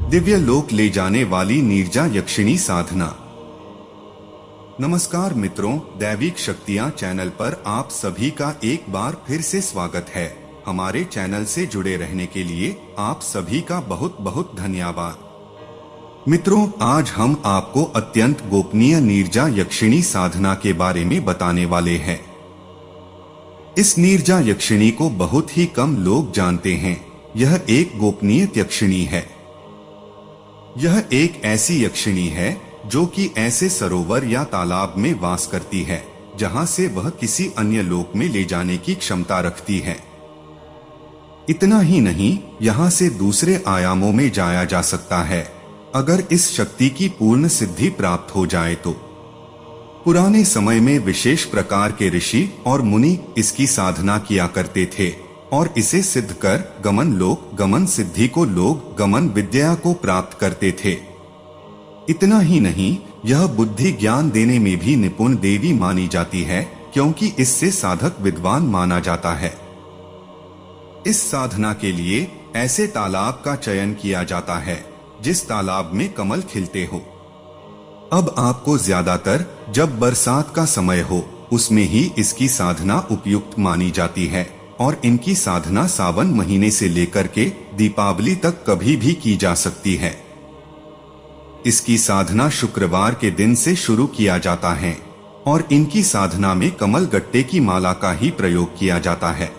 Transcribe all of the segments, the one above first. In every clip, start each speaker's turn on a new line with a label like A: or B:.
A: दिव्य लोक ले जाने वाली नीरजा यक्षिणी साधना। नमस्कार मित्रों, दैविक शक्तियां चैनल पर आप सभी का एक बार फिर से स्वागत है। हमारे चैनल से जुड़े रहने के लिए आप सभी का बहुत बहुत धन्यवाद। मित्रों, आज हम आपको अत्यंत गोपनीय नीरजा यक्षिणी साधना के बारे में बताने वाले हैं। इस नीरजा यक्षिणी को बहुत ही कम लोग जानते हैं। यह एक गोपनीय यक्षिणी है। यह एक ऐसी यक्षिणी है जो कि ऐसे सरोवर या तालाब में वास करती है जहां से वह किसी अन्य लोक में ले जाने की क्षमता रखती है। इतना ही नहीं, यहां से दूसरे आयामों में जाया जा सकता है अगर इस शक्ति की पूर्ण सिद्धि प्राप्त हो जाए तो। पुराने समय में विशेष प्रकार के ऋषि और मुनि इसकी साधना किया करते थे और इसे सिद्ध कर गमन लोक गमन सिद्धि को लोग गमन विद्या को प्राप्त करते थे। इतना ही नहीं, यह बुद्धि ज्ञान देने में भी निपुण देवी मानी जाती है क्योंकि इससे साधक विद्वान माना जाता है। इस साधना के लिए ऐसे तालाब का चयन किया जाता है जिस तालाब में कमल खिलते हो। अब आपको ज्यादातर जब बरसात का समय हो उसमें ही इसकी साधना उपयुक्त मानी जाती है और इनकी साधना सावन महीने से लेकर के दीपावली तक कभी भी की जा सकती है। इसकी साधना शुक्रवार के दिन से शुरू किया जाता है और इनकी साधना में कमल गट्टे की माला का ही प्रयोग किया जाता है।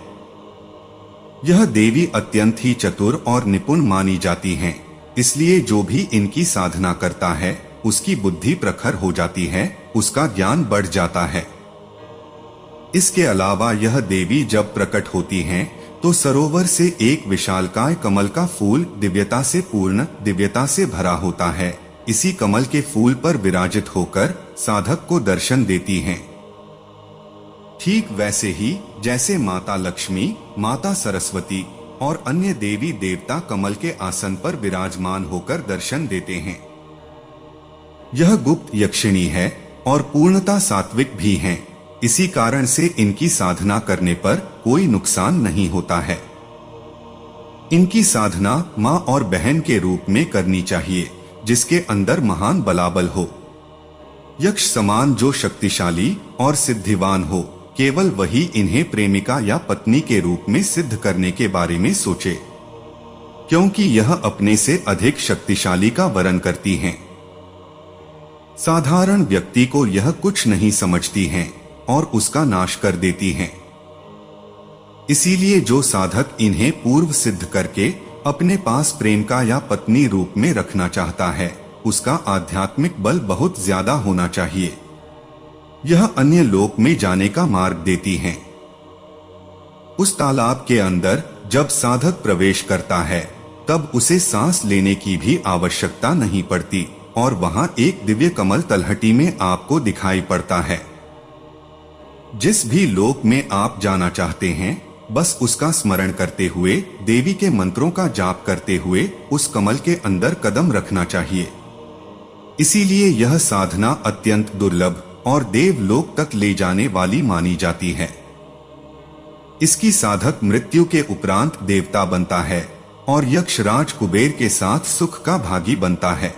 A: यह देवी अत्यंत ही चतुर और निपुण मानी जाती हैं, इसलिए जो भी इनकी साधना करता है उसकी बुद्धि प्रखर हो जाती है, उसका ज्ञान बढ़ जाता है। इसके अलावा यह देवी जब प्रकट होती हैं तो सरोवर से एक विशालकाय कमल का फूल दिव्यता से पूर्ण दिव्यता से भरा होता है। इसी कमल के फूल पर विराजित होकर साधक को दर्शन देती हैं। ठीक वैसे ही जैसे माता लक्ष्मी, माता सरस्वती और अन्य देवी देवता कमल के आसन पर विराजमान होकर दर्शन देते हैं। यह गुप्त यक्षिणी है और पूर्णता सात्विक भी हैं। इसी कारण से इनकी साधना करने पर कोई नुकसान नहीं होता है। इनकी साधना माँ और बहन के रूप में करनी चाहिए जिसके अंदर महान बलाबल हो। यक्ष समान जो शक्तिशाली और सिद्धिवान हो, केवल वही इन्हें प्रेमिका या पत्नी के रूप में सिद्ध करने के बारे में सोचे, क्योंकि यह अपने से अधिक शक्तिशाली का वरण करती हैं। साधारण व्यक्ति को यह कुछ नहीं समझती हैं और उसका नाश कर देती हैं। इसीलिए जो साधक इन्हें पूर्व सिद्ध करके अपने पास प्रेम का या पत्नी रूप में रखना चाहता है, उसका आध्यात्मिक बल बहुत ज्यादा होना चाहिए। यह अन्य लोक में जाने का मार्ग देती हैं। उस तालाब के अंदर जब साधक प्रवेश करता है तब उसे सांस लेने की भी आवश्यकता नहीं पड़ती और वहां एक दिव्य कमल तलहटी में आपको दिखाई पड़ता है। जिस भी लोक में आप जाना चाहते हैं, बस उसका स्मरण करते हुए, देवी के मंत्रों का जाप करते हुए उस कमल के अंदर कदम रखना चाहिए। इसीलिए यह साधना अत्यंत दुर्लभ और देवलोक तक ले जाने वाली मानी जाती है। इसकी साधक मृत्यु के उपरांत देवता बनता है और यक्षराज कुबेर के साथ सुख का भागी बनता है।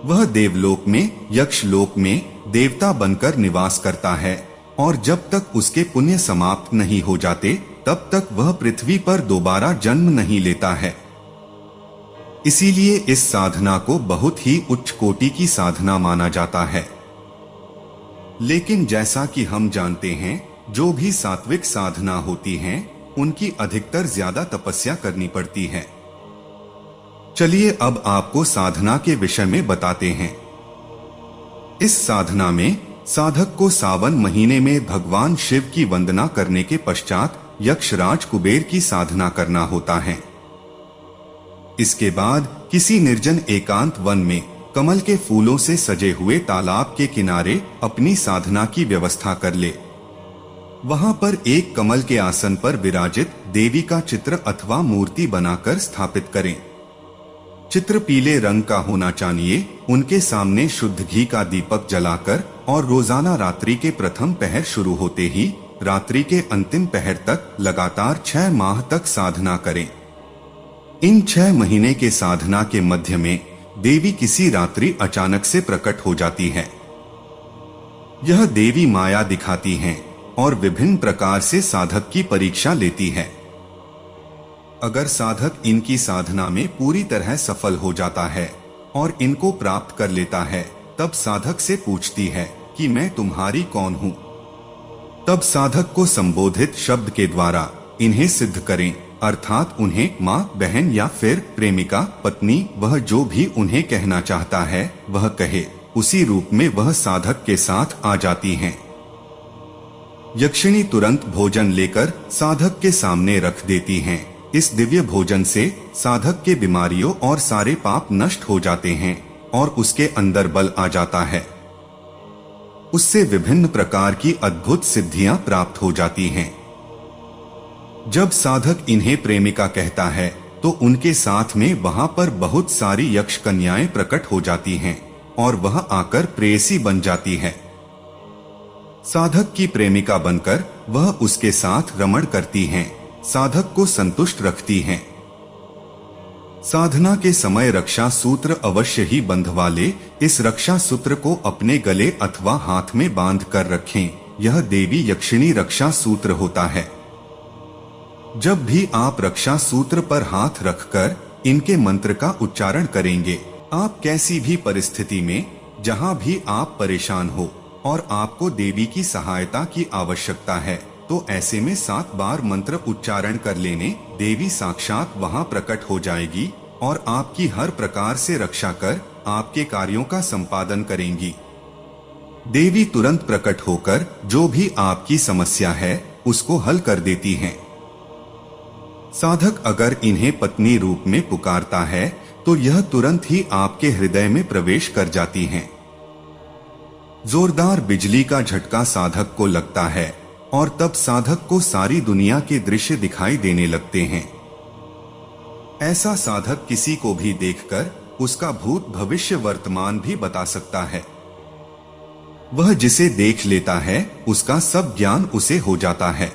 A: वह देवलोक में, यक्षलोक में देवता बनकर निवास करता है और जब तक उसके पुण्य समाप्त नहीं हो जाते तब तक वह पृथ्वी पर दोबारा जन्म नहीं लेता है। इसीलिए इस साधना को बहुत ही उच्च कोटि की साधना माना जाता है। लेकिन जैसा कि हम जानते हैं, जो भी सात्विक साधना होती हैं, उनकी अधिकतर ज्यादा तपस्या करनी पड़ती है। चलिए अब आपको साधना के विषय में बताते हैं। इस साधना में साधक को सावन महीने में भगवान शिव की वंदना करने के पश्चात यक्षराज कुबेर की साधना करना होता है। इसके बाद किसी निर्जन एकांत वन में कमल के फूलों से सजे हुए तालाब के किनारे अपनी साधना की व्यवस्था कर ले। वहां पर एक कमल के आसन पर विराजित देवी का चित्र अथवा मूर्ति बनाकर स्थापित करें। चित्र पीले रंग का होना चाहिए। उनके सामने शुद्ध घी का दीपक जलाकर और रोजाना रात्रि के प्रथम पहर शुरू होते ही रात्रि के अंतिम पहर तक लगातार 6 माह तक साधना करें। इन 6 महीने के साधना के मध्य में देवी किसी रात्रि अचानक से प्रकट हो जाती है। यह देवी माया दिखाती हैं और विभिन्न प्रकार से साधक की परीक्षा लेती है। अगर साधक इनकी साधना में पूरी तरह सफल हो जाता है और इनको प्राप्त कर लेता है, तब साधक से पूछती है कि मैं तुम्हारी कौन हूँ। तब साधक को संबोधित शब्द के द्वारा इन्हें सिद्ध करें, अर्थात उन्हें माँ, बहन या फिर प्रेमिका, पत्नी, वह जो भी उन्हें कहना चाहता है वह कहे। उसी रूप में वह साधक के साथ आ जाती हैं। यक्षिणी तुरंत भोजन लेकर साधक के सामने रख देती हैं। इस दिव्य भोजन से साधक के बीमारियों और सारे पाप नष्ट हो जाते हैं और उसके अंदर बल आ जाता है। उससे विभिन्न प्रकार की अद्भुत सिद्धियां प्राप्त हो जाती हैं। जब साधक इन्हें प्रेमिका कहता है तो उनके साथ में वहां पर बहुत सारी यक्ष कन्याएं प्रकट हो जाती हैं और वह आकर प्रेयसी बन जाती है। साधक की प्रेमिका बनकर वह उसके साथ रमण करती हैं, साधक को संतुष्ट रखती हैं। साधना के समय रक्षा सूत्र अवश्य ही बंधवा ले। इस रक्षा सूत्र को अपने गले अथवा हाथ में बांध कर रखें। यह देवी यक्षिणी रक्षा सूत्र होता है। जब भी आप रक्षा सूत्र पर हाथ रखकर इनके मंत्र का उच्चारण करेंगे, आप कैसी भी परिस्थिति में, जहां भी आप परेशान हो और आपको देवी की सहायता की आवश्यकता है, तो ऐसे में 7 बार मंत्र उच्चारण कर लेने देवी साक्षात वहां प्रकट हो जाएगी और आपकी हर प्रकार से रक्षा कर आपके कार्यों का संपादन करेंगी। देवी तुरंत प्रकट होकर जो भी आपकी समस्या है उसको हल कर देती हैं। साधक अगर इन्हें पत्नी रूप में पुकारता है तो यह तुरंत ही आपके हृदय में प्रवेश कर जाती हैं। जोरदार बिजली का झटका साधक को लगता है और तब साधक को सारी दुनिया के दृश्य दिखाई देने लगते हैं। ऐसा साधक किसी को भी देखकर उसका भूत भविष्य वर्तमान भी बता सकता है। वह जिसे देख लेता है उसका सब ज्ञान उसे हो जाता है।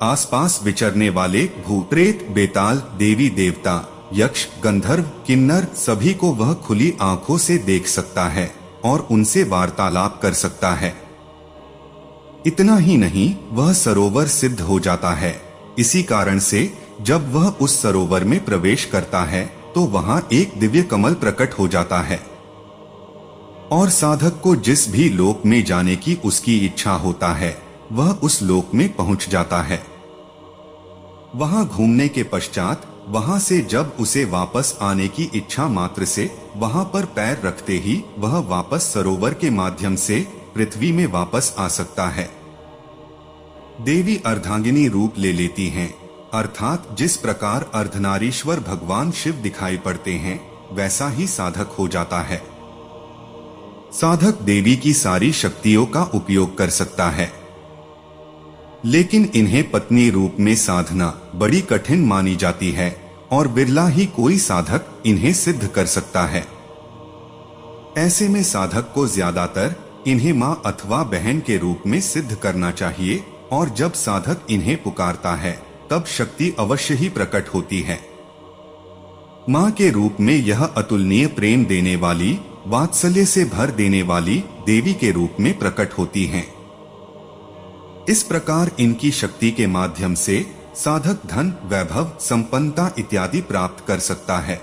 A: आसपास विचरने वाले भूत, प्रेत, बेताल, देवी देवता, यक्ष, गंधर्व, किन्नर सभी को वह खुली आंखों से देख सकता है और उनसे वार्तालाप कर सकता है। इतना ही नहीं, वह सरोवर सिद्ध हो जाता है। इसी कारण से जब वह उस सरोवर में प्रवेश करता है तो वहां एक दिव्य कमल प्रकट हो जाता है और साधक को जिस भी लोक में जाने की उसकी इच्छा होता है वह उस लोक में पहुंच जाता है। वहां घूमने के पश्चात वहां से जब उसे वापस आने की इच्छा मात्र से वहां पर पैर रखते ही वह वापस सरोवर के माध्यम से पृथ्वी में वापस आ सकता है। देवी अर्धांगिनी रूप ले लेती हैं, अर्थात जिस प्रकार अर्धनारीश्वर भगवान शिव दिखाई पड़ते हैं वैसा ही साधक हो जाता है। साधक देवी की सारी शक्तियों का उपयोग कर सकता है, लेकिन इन्हें पत्नी रूप में साधना बड़ी कठिन मानी जाती है और बिरला ही कोई साधक इन्हें सिद्ध कर सकता है। ऐसे में साधक को ज्यादातर इन्हें माँ अथवा बहन के रूप में सिद्ध करना चाहिए और जब साधक इन्हें पुकारता है तब शक्ति अवश्य ही प्रकट होती है। माँ के रूप में यह अतुलनीय प्रेम देने वाली, वात्सल्य से भर देने वाली देवी के रूप में प्रकट होती हैं। इस प्रकार इनकी शक्ति के माध्यम से साधक धन, वैभव, संपन्नता इत्यादि प्राप्त कर सकता है।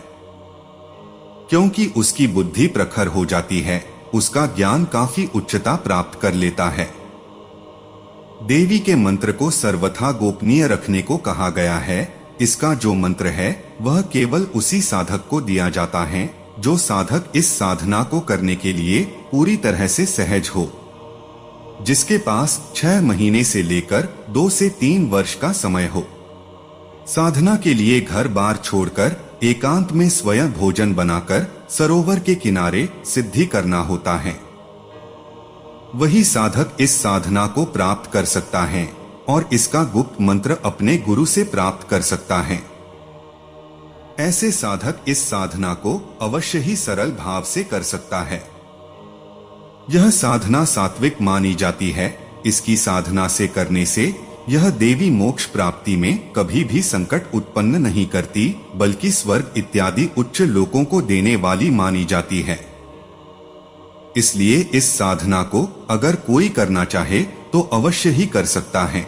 A: क्योंकि उसकी बुद्धि प्रखर हो जाती है, उसका ज्ञान काफी उच्चता प्राप्त कर लेता है। देवी के मंत्र को सर्वथा गोपनीय रखने को कहा गया है। इसका जो मंत्र है वह केवल उसी साधक को दिया जाता है जो साधक इस साधना को करने के लिए पूरी तरह से सहज हो, जिसके पास 6 महीने से लेकर 2 से 3 वर्ष का समय हो। साधना के लिए घर बार छोड़कर एकांत में स्वयं भोजन बनाकर सरोवर के किनारे सिद्धि करना होता है। वही साधक इस साधना को प्राप्त कर सकता है और इसका गुप्त मंत्र अपने गुरु से प्राप्त कर सकता है। ऐसे साधक इस साधना को अवश्य ही सरल भाव से कर सकता है। यह साधना सात्विक मानी जाती है। इसकी साधना से करने से यह देवी मोक्ष प्राप्ति में कभी भी संकट उत्पन्न नहीं करती, बल्कि स्वर्ग इत्यादि उच्च लोकों को देने वाली मानी जाती है। इसलिए इस साधना को अगर कोई करना चाहे तो अवश्य ही कर सकता है।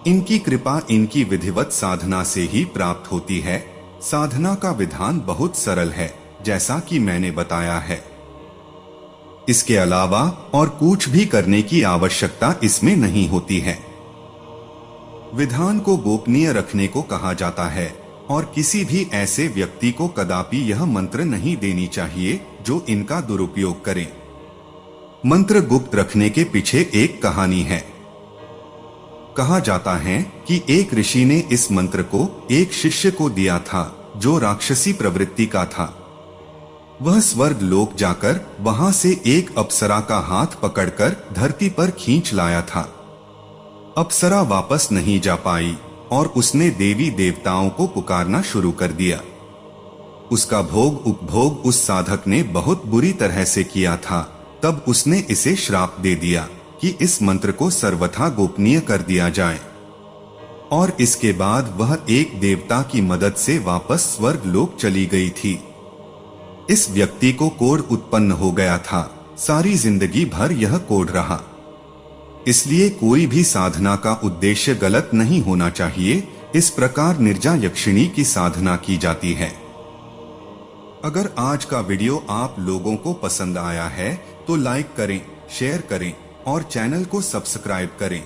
A: इनकी कृपा इनकी विधिवत साधना से ही प्राप्त होती है। साधना का विधान बहुत सरल है, जैसा कि मैंने बताया है। इसके अलावा और कुछ भी करने की आवश्यकता इसमें नहीं होती है। विधान को गोपनीय रखने को कहा जाता है और किसी भी ऐसे व्यक्ति को कदापि यह मंत्र नहीं देनी चाहिए जो इनका दुरुपयोग करे। मंत्र गुप्त रखने के पीछे एक कहानी है। कहा जाता है कि एक ऋषि ने इस मंत्र को एक शिष्य को दिया था जो राक्षसी प्रवृत्ति का था। वह स्वर्ग लोक जाकर वहां से एक अप्सरा का हाथ पकड़कर धरती पर खींच लाया था। अप्सरा वापस नहीं जा पाई और उसने देवी देवताओं को पुकारना शुरू कर दिया। उसका भोग उपभोग उस साधक ने बहुत बुरी तरह से किया था। तब उसने इसे श्राप दे दिया कि इस मंत्र को सर्वथा गोपनीय कर दिया जाए। और इसके बाद वह एक देवता की मदद से वापस स्वर्ग लोक चली गई थी। इस व्यक्ति को कोढ़ उत्पन्न हो गया था। सारी जिंदगी भर यह कोढ़ रहा। इसलिए कोई भी साधना का उद्देश्य गलत नहीं होना चाहिए। इस प्रकार निर्जा यक्षिणी की साधना की जाती है। अगर आज का वीडियो आप लोगों को पसंद आया है तो लाइक करें, शेयर करें और चैनल को सब्सक्राइब करें।